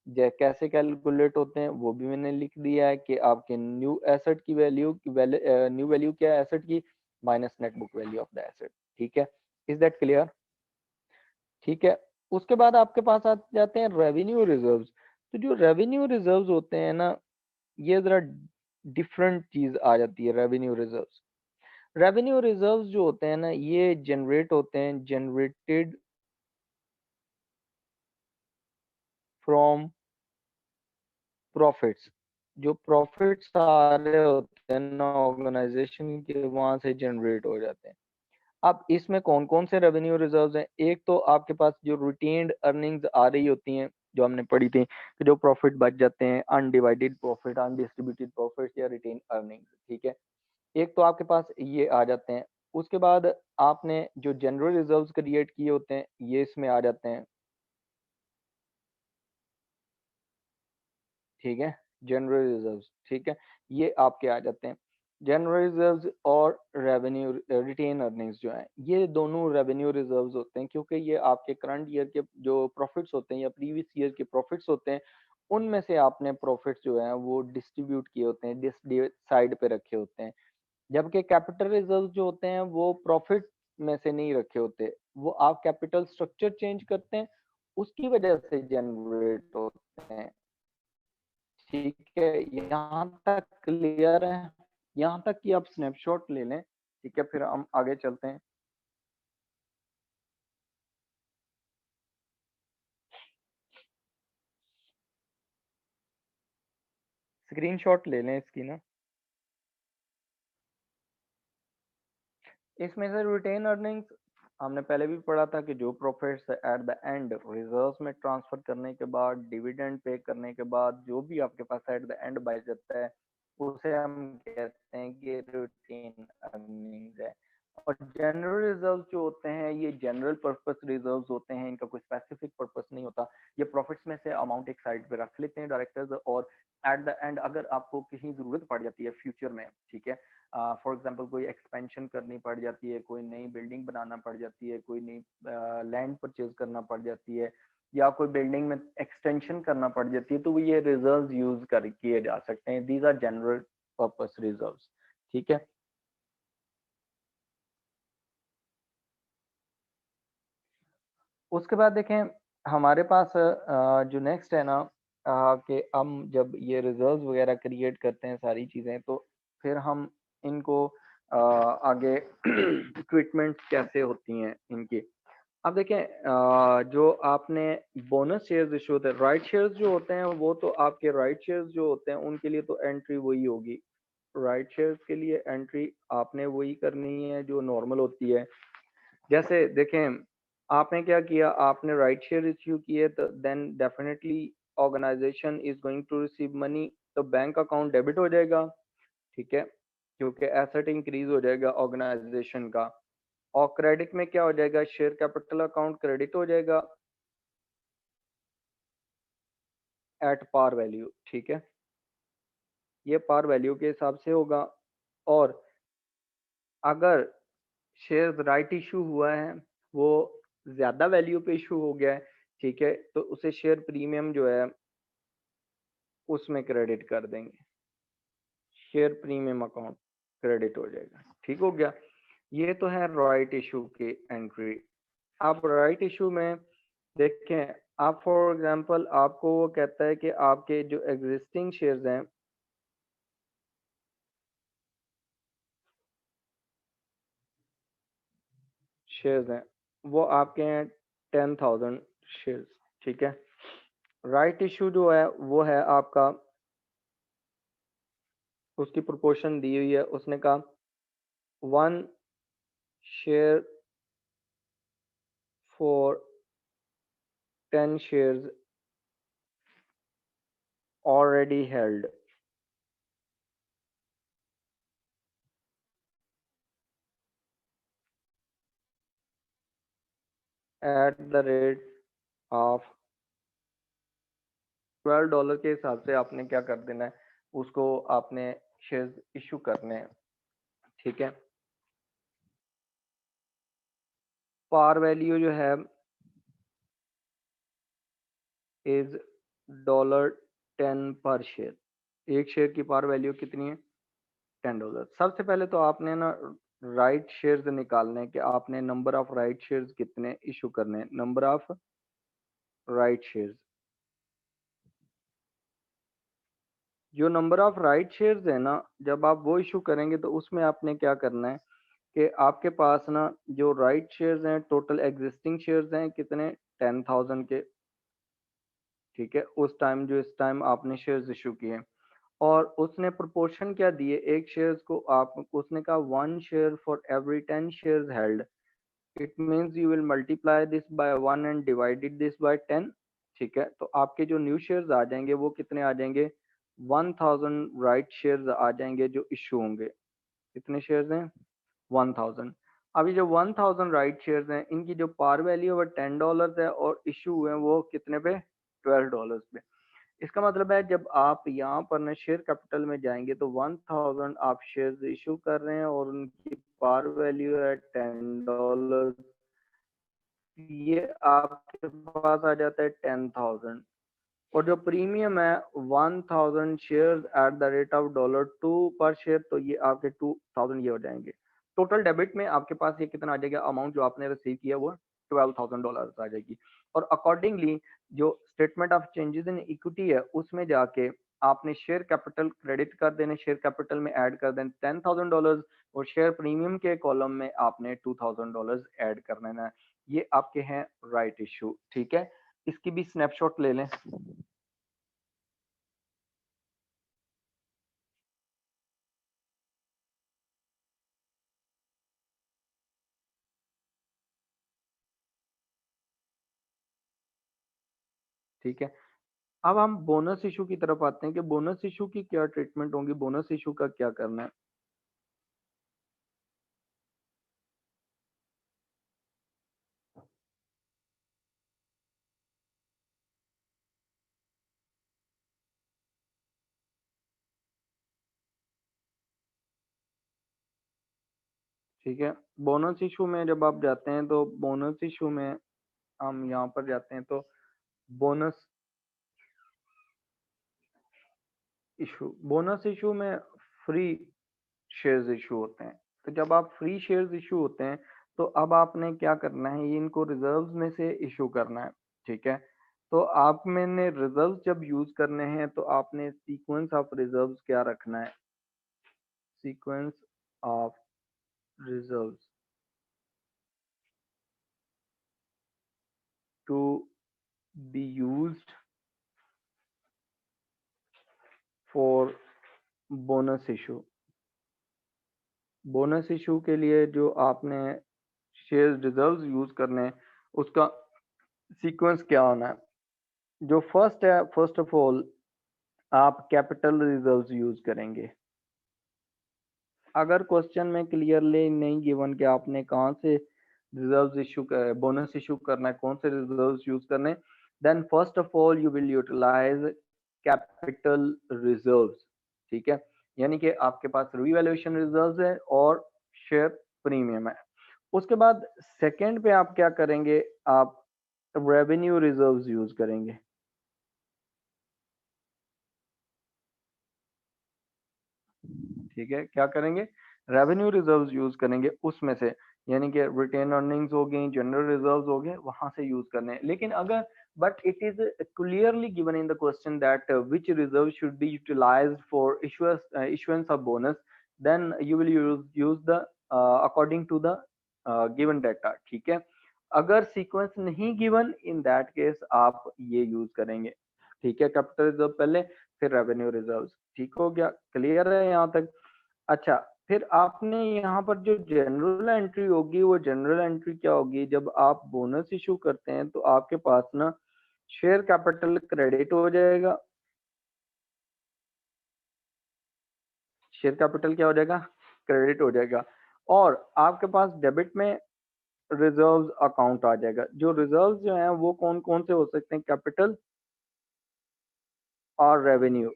कैसे कैलकुलेट होते हैं वो भी मैंने लिख दिया है कि आपके न्यू एसेट की वैल्यू न्यू वैल्यू क्या है एसेट की, minus net book value of the asset, ठीक है। इज दैट क्लियर, ठीक है। उसके बाद आपके पास आ जाते हैं रेवेन्यू रिजर्व्स। तो जो रेवेन्यू रिजर्व्स होते हैं ना, ये जरा डिफरेंट चीज आ जाती है रेवेन्यू रिजर्व्स। रेवेन्यू रिजर्व्स जो होते हैं ना ये जनरेट होते हैं, जनरेटेड फ्रॉम प्रॉफिट्स। जो प्रॉफिट्स आ रहे होते हैं ना ऑर्गेनाइजेशन के, वहां से जनरेट हो जाते हैं। अब इसमें कौन कौन से रेवेन्यू रिजर्व्स हैं, एक तो आपके पास जो रिटेन्ड अर्निंग्स आ रही होती हैं जो हमने पढ़ी थी कि जो प्रॉफिट बच जाते हैं, अनडिवाइडेड प्रॉफिट, अनडिस्ट्रीब्यूटेड प्रॉफिट या रिटेन अर्निंग्स, ठीक है। एक तो आपके पास ये आ जाते हैं। उसके बाद आपने जो जनरल रिजर्व्स क्रिएट किए होते हैं ये इसमें आ जाते हैं, ठीक है। जनरल रिजर्व्स, ठीक है, ये आपके आ जाते हैं। जनरल रिजर्व्स और रेवेन्यू रिटेन अर्निंग्स जो है, ये दोनों रेवेन्यू रिजर्व्स होते हैं, क्योंकि ये आपके करंट ईयर के जो प्रॉफिट्स होते हैं या प्रीवियस ईयर के प्रॉफिट्स होते हैं, उनमें से आपने प्रॉफिट्स जो है वो डिस्ट्रीब्यूट किए होते हैं, साइड पे रखे होते हैं। जबकि कैपिटल रिजर्व जो होते हैं वो प्रॉफिट में से नहीं रखे होते, वो आप कैपिटल स्ट्रक्चर चेंज करते हैं, उसकी वजह से जनरेट होते हैं। ठीक है, यहाँ तक क्लियर है? यहाँ तक कि आप स्नैपशॉट ले लें, ठीक है, फिर हम आगे चलते हैं। स्क्रीनशॉट ले लें इसकी ना। इसमें से रिटेन अर्निंग्स हमने पहले भी पढ़ा था कि जो profits at the end reserves में ट्रांसफर करने के बाद, डिविडेंड पे करने के बाद, जो भी आपके पास एट द एंड बच जाता है, उसे हम कहते हैं कि रिटेन अर्निंग्स है। और जनरल रिजर्व जो होते हैं ये जनरल पर्पस रिजर्व होते हैं, इनका कोई स्पेसिफिक पर्पस नहीं होता। ये प्रॉफिट्स में से अमाउंट एक साइड पे रख लेते हैं डायरेक्टर्स, और एट द एंड अगर आपको कहीं जरूरत पड़ जाती है फ्यूचर में, ठीक है, फॉर एग्जांपल कोई एक्सपेंशन करनी पड़ जाती है, कोई नई बिल्डिंग बनाना पड़ जाती है, कोई नई लैंड परचेज करना पड़ जाती है, या कोई बिल्डिंग में एक्सटेंशन करना पड़ जाती है, तो वो ये रिजर्व्स यूज कर किए जा सकते हैं। These are general purpose reserves, ठीक है। उसके बाद देखें हमारे पास जो नेक्स्ट है ना, कि हम जब ये रिजर्व्स वगैरह क्रिएट करते हैं सारी चीजें, तो फिर हम इनको आगे ट्रीटमेंट कैसे होती हैं इनकी। अब देखें जो आपने बोनस शेयर्स इशू होते हैं, राइट शेयर्स जो होते हैं, वो तो आपके राइट शेयर्स जो होते हैं उनके लिए तो एंट्री वही होगी। राइट शेयर्स के लिए एंट्री आपने वही करनी है जो नॉर्मल होती है। जैसे देखें आपने क्या किया, आपने राइट शेयर इश्यू किए, तो then definitely organisation is going to receive money, तो बैंक अकाउंट डेबिट हो जाएगा, ठीक है, क्योंकि एसेट इंक्रीज हो जाएगा ऑर्गेनाइजेशन का। और क्रेडिट में क्या हो जाएगा, शेयर कैपिटल अकाउंट क्रेडिट हो जाएगा एट पार वैल्यू, ठीक है, ये पार वैल्यू के हिसाब से होगा। और अगर शेयर राइट इशू हुआ है, वो ज्यादा वैल्यू पे इशू हो गया है, ठीक है, तो उसे शेयर प्रीमियम जो है उसमें क्रेडिट कर देंगे, शेयर प्रीमियम अकाउंट क्रेडिट हो जाएगा, ठीक हो गया। ये तो है राइट इशू की एंट्री। आप राइट इशू में देखें, आप फॉर एग्जांपल आपको वो कहता है कि आपके जो एग्जिस्टिंग शेयर्स हैं, वो आपके हैं 10,000 शेयर्स, ठीक है। राइट इशू जो है वो है आपका, उसकी प्रोपोर्शन दी हुई है, उसने कहा 1 share for 10 shares already held at the rate of $12 के हिसाब से आपने क्या कर देना है, उसको आपने शेयर्स इशू करने हैं, ठीक है। पार वैल्यू जो है इज $10 पर शेयर, एक शेयर की पार वैल्यू कितनी है, $10। सबसे पहले तो आपने ना राइट शेयर्स निकालने हैं कि आपने नंबर ऑफ राइट शेयर्स कितने इशू करने हैं, नंबर ऑफ राइट शेयर्स। जो नंबर ऑफ राइट शेयर्स है ना, जब आप वो इशू करेंगे तो उसमें आपने क्या करना है कि आपके पास ना जो राइट शेयर्स हैं, टोटल एग्जिस्टिंग शेयर्स हैं कितने, 10,000 के, ठीक है, उस टाइम जो इस टाइम आपने शेयर्स इशू किए। और उसने प्रोपोर्शन क्या दिए एक शेयर्स को, आप उसने कहा 1 share for every 10 shares held, it means you will multiply this by 1 and divided this by 10, ठीक है। तो आपके जो न्यू शेयर्स आ जाएंगे वो कितने आ जाएंगे, 1,000 राइट शेयर्स आ जाएंगे जो इशू होंगे। कितने शेयर्स हैं, 1,000। अभी जो 1,000 राइट शेयर्स हैं, इनकी जो पार वैल्यू है $10 है, और इशू हुए हैं वो कितने पे, $12 पे। इसका मतलब है जब आप यहाँ पर ना शेयर कैपिटल में जाएंगे तो 1000 आप शेयर्स इशू कर रहे हैं और उनकी पार वैल्यू है $10। ये आपके पास आ जाता है 10,000 और जो प्रीमियम है 1000 shares at the rate of $2 पर शेयर, तो ये आपके 2000 ये हो जाएंगे। टोटल डेबिट में आपके पास ये कितना आ जाएगा, अमाउंट जो आपने रिसीव किया वो $12,000 आ जाएगी। और अकॉर्डिंगली जो statement of changes in equity है उसमें जाके आपने शेयर कैपिटल क्रेडिट कर देने, शेयर कैपिटल में ऐड कर देना $10,000 और शेयर प्रीमियम के कॉलम में आपने $2,000 ऐड कर देना है। ये आपके हैं राइट इशू। ठीक है, इसकी भी स्नैपशॉट ले लें। ठीक है, अब हम बोनस इशू की तरफ आते हैं कि बोनस इशू की क्या ट्रीटमेंट होगी, बोनस इशू का क्या करना है। ठीक है, बोनस इशू में जब आप जाते हैं तो बोनस इशू में हम यहाँ पर जाते हैं तो बोनस बोनस इशू में फ्री शेयर्स इशू होते हैं। तो जब आप फ्री शेयर्स इशू होते हैं तो अब आपने क्या करना है, ये इनको रिजर्व्स में से इशू करना है। ठीक है, तो आप मैंने रिजर्व्स जब यूज करने हैं तो आपने सीक्वेंस ऑफ रिजर्व्स क्या रखना है, sequence of reserves to be used for bonus issue। Bonus issue के लिए जो आपने शेयर रिजर्व्स यूज करने हैं उसका सीक्वेंस क्या होना है। जो फर्स्ट है, फर्स्ट ऑफ ऑल आप कैपिटल रिजर्व्स यूज करेंगे। अगर क्वेश्चन में क्लियरली नहीं गिवन कि आपने कहाँ से रिजर्व्स इशू बोनस इशू करना है, कौन से रिजर्व्स यूज करने, then first of all you will utilise capital reserves. ठीक है, यानी कि आपके पास रीवैल्यूएशन रिजर्व्स है और शेयर प्रीमियम है। उसके बाद सेकंड पे आप क्या करेंगे, आप रेवेन्यू रिजर्व्स यूज करेंगे। ठीक है, क्या करेंगे, रेवेन्यू रिजर्व्स यूज करेंगे उसमें से, यानी कि रिटेन अर्निंग्स हो गई, जनरल रिजर्व्स हो गए, वहां से यूज करने हैं। लेकिन अगर but it is clearly given in the question that which reserve should be utilised for issuance of bonus, then you will use the according to the given data. ठीक है, अगर सीक्वेंस नहीं गिवन, इन दैट केस आप ये use करेंगे। ठीक है, capital reserve पहले फिर रेवेन्यू रिजर्व्स। ठीक हो गया, क्लियर है यहाँ तक। अच्छा, फिर आपने यहाँ पर जो जनरल एंट्री होगी, वो जनरल एंट्री क्या होगी, जब आप बोनस इशू करते हैं तो आपके पास ना शेयर कैपिटल क्रेडिट हो जाएगा। शेयर कैपिटल क्या हो जाएगा, क्रेडिट हो जाएगा। और आपके पास डेबिट में रिजर्व्स अकाउंट आ जाएगा। जो रिजर्व्स जो हैं वो कौन कौन से हो सकते हैं, कैपिटल और रेवेन्यू,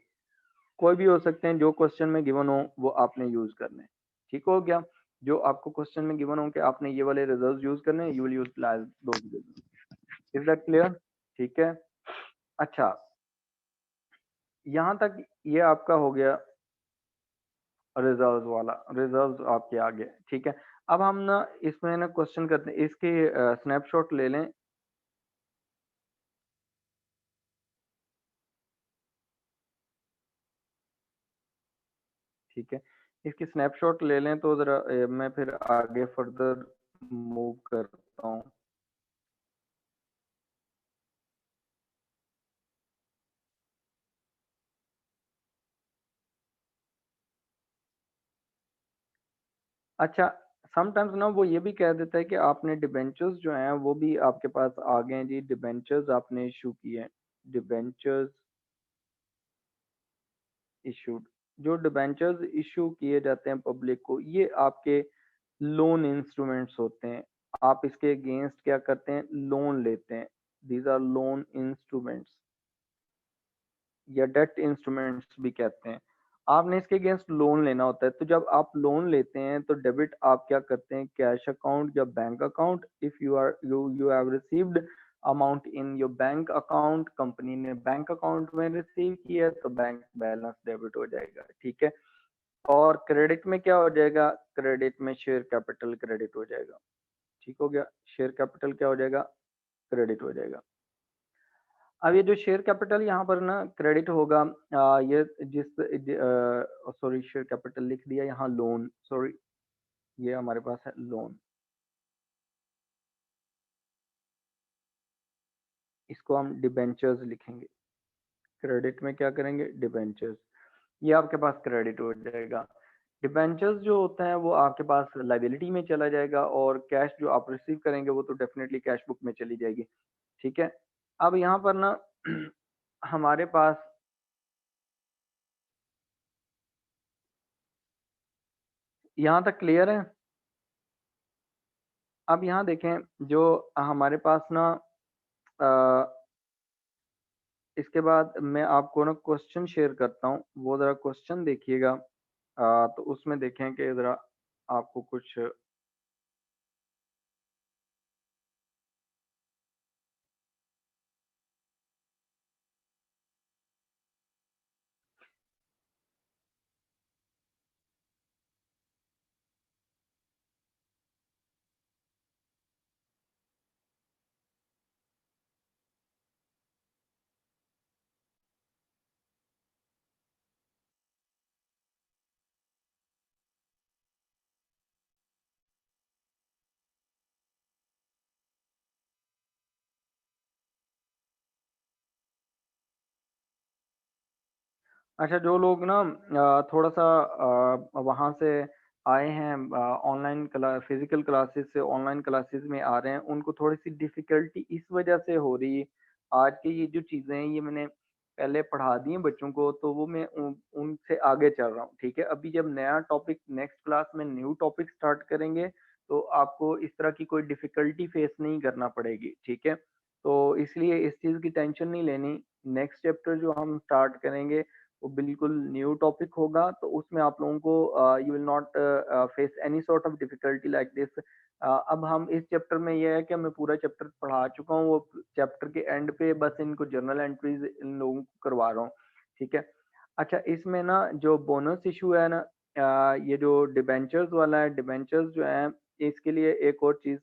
कोई भी हो सकते हैं। जो क्वेश्चन में गिवन हो वो आपने यूज करने। ठीक हो गया, जो आपको क्वेश्चन में गिवन हो कि आपने ये वाले रिजर्व्स यूज करने, you will utilise those. Is that clear. ठीक है, अच्छा, यहाँ तक ये आपका हो गया रिजर्व्स वाला, रिजर्व्स आपके आगे। ठीक है, अब हम ना इसमें ना क्वेश्चन करते हैं, इसके स्नैपशॉट ले लें। ठीक है, इसकी स्नैपशॉट ले लें तो जरा मैं फिर आगे फर्दर मूव करता हूँ। अच्छा, समटाइम्स ना वो ये भी कह देता है कि आपने डिबेंचर्स जो हैं वो भी आपके पास आ गए हैं जी, डिबेंचर्स आपने इशू किए हैं, डिबेंचर्स इशूड। जो डिबेंचर्स इशू किए जाते हैं पब्लिक को, ये आपके लोन इंस्ट्रूमेंट्स होते हैं। आप इसके अगेंस्ट क्या करते हैं, लोन लेते हैं। These are loan instruments. या डेट इंस्ट्रूमेंट्स भी कहते हैं। आपने इसके अगेंस्ट लोन लेना होता है। तो जब आप लोन लेते हैं तो डेबिट आप क्या करते हैं, कैश अकाउंट या bank account. If you have received amount in your bank account, company ने बैंक अकाउंट में रिसीव किया तो बैंक बैलेंस डेबिट हो जाएगा, ठीक है। और क्रेडिट में क्या हो जाएगा, क्रेडिट में शेयर कैपिटल क्रेडिट हो जाएगा, ठीक हो गया। शेयर कैपिटल क्या हो जाएगा, क्रेडिट हो जाएगा। अब ये जो शेयर कैपिटल यहाँ पर ना क्रेडिट होगा, ये जिस सॉरी शेयर कैपिटल लिख दिया यहाँ, लोन, सॉरी ये हमारे पास है लोन, इसको हम डिबेंचर्स लिखेंगे। क्रेडिट में क्या करेंगे, डिबेंचर्स, ये आपके पास क्रेडिट हो जाएगा। डिबेंचर्स जो होता है वो आपके पास लाइबिलिटी में चला जाएगा, और कैश जो आप रिसीव करेंगे वो तो डेफिनेटली कैश बुक में चली जाएगी, ठीक है। अब यहाँ पर ना हमारे पास यहाँ तक क्लियर है। अब यहाँ देखें जो हमारे पास ना इसके बाद मैं आपको ना क्वेश्चन शेयर करता हूँ, वो ज़रा क्वेश्चन देखिएगा। तो उसमें देखें कि ज़रा आपको कुछ अच्छा, जो लोग ना थोड़ा सा वहाँ से आए हैं, ऑनलाइन क्लास फिजिकल क्लासेस से ऑनलाइन क्लासेस में आ रहे हैं, उनको थोड़ी सी डिफिकल्टी इस वजह से हो रही है। आज की ये जो चीज़ें हैं ये मैंने पहले पढ़ा दी हैं बच्चों को, तो वो मैं उनसे आगे चल रहा हूँ, ठीक है। अभी जब नया टॉपिक नेक्स्ट क्लास में न्यू टॉपिक स्टार्ट करेंगे तो आपको इस तरह की कोई डिफिकल्टी फेस नहीं करना पड़ेगी, ठीक है। तो इसलिए इस चीज़ की टेंशन नहीं लेनी। नेक्स्ट चैप्टर जो हम स्टार्ट करेंगे वो बिल्कुल न्यू टॉपिक होगा, तो उसमें आप लोगों को you will not face any sort of difficulty like this. अब हम इस चैप्टर में ये है कि मैं पूरा चैप्टर पढ़ा चुका हूँ, वो चैप्टर के एंड पे बस इनको जर्नल एंट्रीज इन लोगों को करवा रहा हूँ, ठीक है। अच्छा, इसमें ना जो बोनस इशू है ना, ये जो डिबेंचर्स वाला है, डिबेंचर्स जो है इसके लिए एक और चीज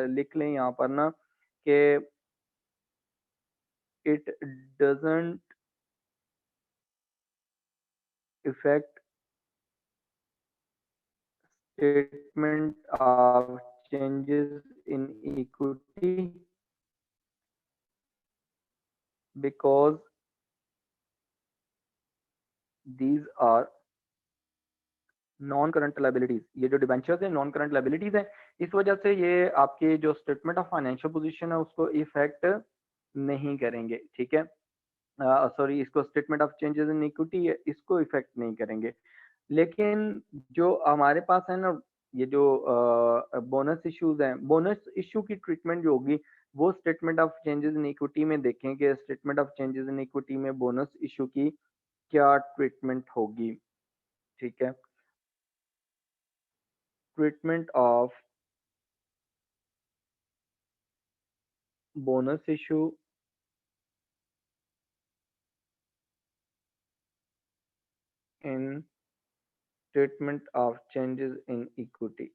लिख लें यहाँ पर ना कि it doesn't effect statement of changes in equity because these are non current liabilities. ये जो डिबेंचर्स है नॉन करंट लाइबिलिटीज है, इस वजह से ये आपके जो स्टेटमेंट ऑफ फाइनेंशियल पोजीशन है उसको इफेक्ट नहीं करेंगे, ठीक है। सॉरी, इसको statement of changes in equity है, इसको इफेक्ट नहीं करेंगे। लेकिन जो हमारे पास है ना, ये जो बोनस इश्यूज हैं, बोनस इश्यू की ट्रीटमेंट जो होगी वो statement of changes in equity में देखेंगे। Statement of changes in equity में बोनस इश्यू की क्या ट्रीटमेंट होगी, ठीक है। Treatment of bonus issue in statement of changes in equity,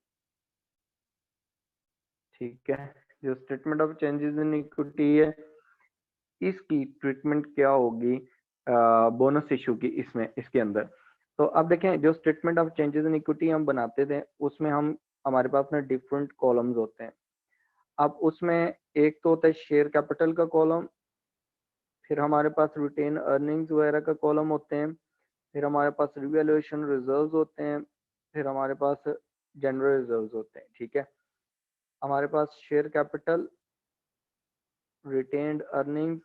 ठीक है। जो statement of changes in equity है इसकी ट्रीटमेंट क्या होगी बोनस इशू की, इसमें इसके अंदर। तो अब देखें, जो statement of changes in equity हम बनाते थे उसमें हम हमारे पास ना डिफरेंट कॉलम्स होते हैं। अब उसमें एक तो होता है शेयर कैपिटल का कॉलम, फिर हमारे पास रिटेन अर्निंग्स वगैरह का कॉलम होते हैं, फिर हमारे पास रिवैल्यूएशन रिजर्व्स होते हैं, फिर हमारे पास जनरल रिजर्व्स होते हैं, ठीक है। हमारे पास share capital, retained earnings,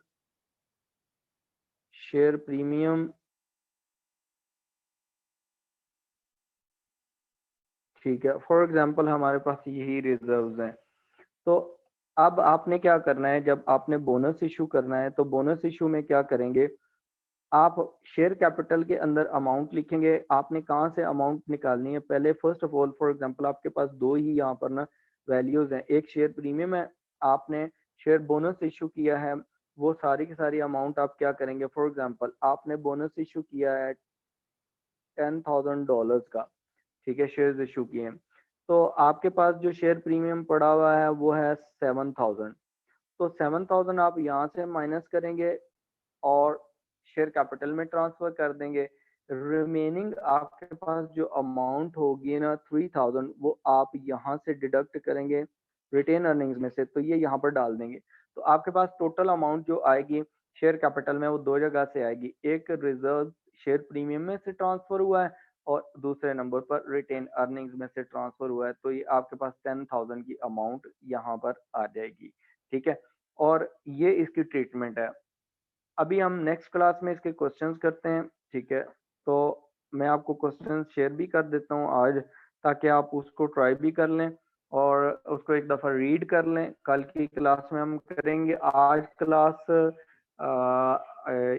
share premium, ठीक है। फॉर एग्जांपल हमारे पास यही रिजर्व्स हैं। तो अब आपने क्या करना है, जब आपने बोनस इशू करना है तो बोनस इशू में क्या करेंगे, आप शेयर कैपिटल के अंदर अमाउंट लिखेंगे। आपने कहाँ से अमाउंट निकालनी है? पहले first of all for example आपके पास दो ही यहाँ पर ना वैल्यूज हैं, एक शेयर प्रीमियम है, आपने शेयर बोनस इशू किया है। वो सारी की सारी अमाउंट आप क्या करेंगे? फॉर एग्जांपल आपने बोनस इशू किया है $10,000 का, ठीक है, शेयर्स इशू किए हैं, तो आपके पास जो शेयर प्रीमियम पड़ा हुआ है वो है 7,000। तो 7,000 आप यहाँ से माइनस करेंगे और शेयर कैपिटल में ट्रांसफर कर देंगे। रिमेनिंग आपके पास जो अमाउंट होगी ना 3,000, वो आप यहाँ से डिडक्ट करेंगे रिटेन अर्निंग्स में से, तो ये यहाँ पर डाल देंगे। तो आपके पास टोटल अमाउंट जो आएगी शेयर कैपिटल में वो दो जगह से आएगी, एक रिजर्व शेयर प्रीमियम में से ट्रांसफर हुआ है और दूसरे नंबर पर रिटेन अर्निंग्स में से ट्रांसफर हुआ है। तो ये आपके पास 10,000 की अमाउंट यहाँ पर आ जाएगी, ठीक है। और ये इसकी ट्रीटमेंट है। अभी हम नेक्स्ट क्लास में इसके क्वेश्चंस करते हैं, ठीक है। तो मैं आपको क्वेश्चंस शेयर भी कर देता हूँ आज, ताकि आप उसको ट्राई भी कर लें और उसको एक दफ़ा रीड कर लें। कल की क्लास में हम करेंगे, आज क्लास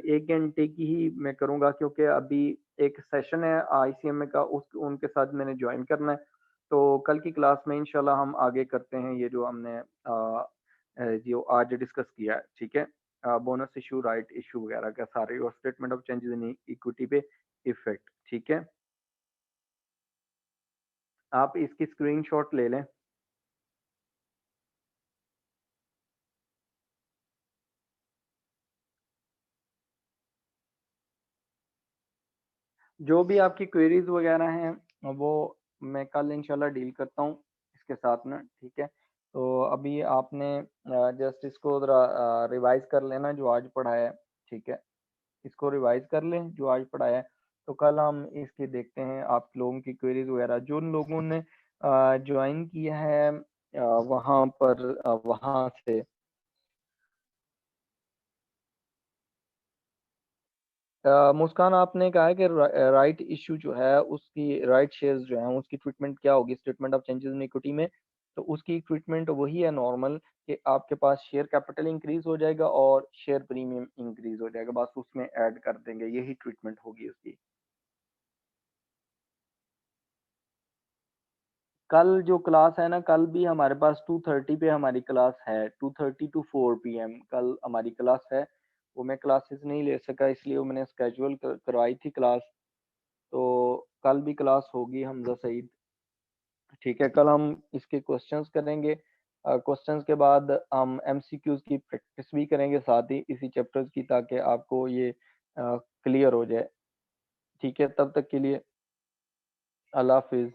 1 घंटे की ही मैं करूँगा, क्योंकि अभी एक सेशन है ICMA का, उनके साथ मैंने ज्वाइन करना है। तो कल की क्लास में इंशाल्लाह हम आगे करते हैं ये जो हमने जो आज डिस्कस किया है, ठीक है। बोनस इशू, राइट इशू वगैरह का सारे, और statement of changes in equity पे इफेक्ट, ठीक है। आप इसकी स्क्रीनशॉट ले लें। जो भी आपकी क्वेरीज वगैरह हैं वो मैं कल इंशाल्लाह डील करता हूँ इसके साथ में, ठीक है। तो अभी आपने जस्ट इसको जरा रिवाइज कर लेना जो आज पढ़ा है, ठीक है। इसको रिवाइज कर लें जो आज पढ़ाया है, तो कल हम इसकी देखते हैं आप लोगों की क्वेरीज वगैरह। जो लोगों ने ज्वाइन किया है वहाँ पर वहाँ से मुस्कान, आपने कहा है कि राइट इशू जो है उसकी, राइट शेयर्स जो हैं उसकी ट्रीटमेंट क्या होगी statement of changes in equity में? तो उसकी ट्रीटमेंट वही है नॉर्मल, कि आपके पास शेयर कैपिटल इंक्रीज हो जाएगा और शेयर प्रीमियम इंक्रीज हो जाएगा, बस उसमें ऐड कर देंगे, यही ट्रीटमेंट होगी उसकी। कल जो क्लास है ना, कल भी हमारे पास 2:30 पे हमारी क्लास है, 2:30 to 4 PM कल हमारी क्लास है। वो मैं क्लासेस नहीं ले सका, इसलिए वो मैंने स्केजुअल करवाई थी क्लास। तो कल भी क्लास होगी हमजा सईद, ठीक है। कल हम इसके क्वेश्चंस करेंगे, क्वेश्चंस के बाद हम MCQs की प्रैक्टिस भी करेंगे साथ ही इसी चैप्टर्स की, ताकि आपको ये क्लियर हो जाए, ठीक है। तब तक के लिए अल्लाह हाफिज।